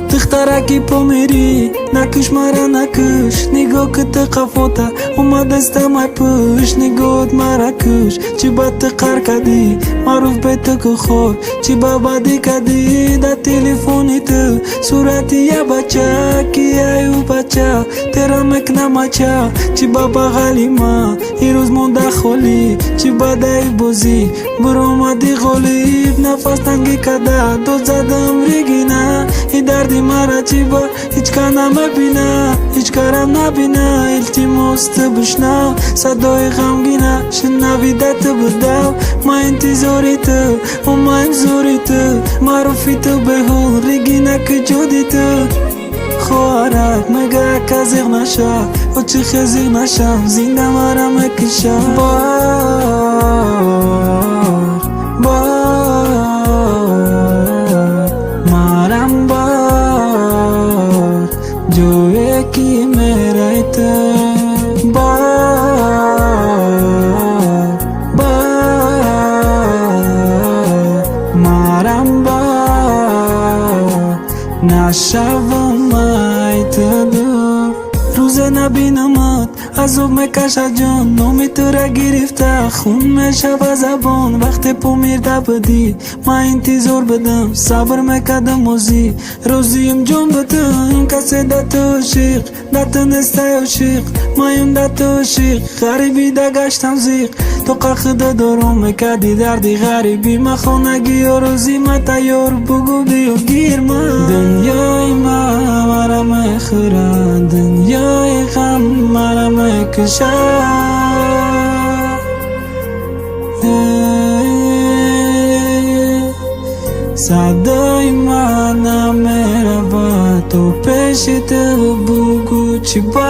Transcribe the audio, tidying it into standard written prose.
تختارکی پومیری نکش مرا نکش نگاه کت قفوتا اومد استمای پوش نگاه مرا کش چی بات قر کدی معروف به تو که خور چی بابادی کدی دا تلفونی تو صورتی یا بچه کی ایو بچه تیرا مکنه مچه چی بابا غلیما ای روز مونده خولی چی بدای بوزی برو اومدی غلیب نفس تنگی کده دو زدم ریگینه ای دردی مرا چی با هیچ کنم ببینه هیچ کارم نبینه التماست بشنو صدای غمگینه شنویدت بدو ما انتظاری تو و ما انظوری تو معروفی تو به هول ریگینه که جودی تو خوارک مگه که زیغ نشه و چی خزیغ نشم زنده مرا مکشم مرم بار جوی کی میره تو مرم بار نشوم ایت دور روز نبینمت عذاب میکشه جان نامی تو را گرفته خون میشه به زبان وقتی پا میرده بدی ما انتظار بدم صبر میکدم موزی روزیم جان بدم کسی ده تو عشق ده تو نسته عشق مایم ده تو عشق غریبی ده گشتم زیق تو قخده دارم میکدی دردی غریبی ما خونگی و روزی ما تیار بگو بیو گیر ما دنیای ما مرا میخوره دنیای غم مرا میکشه صدای من نمیره با تو پیش تو بگو چی با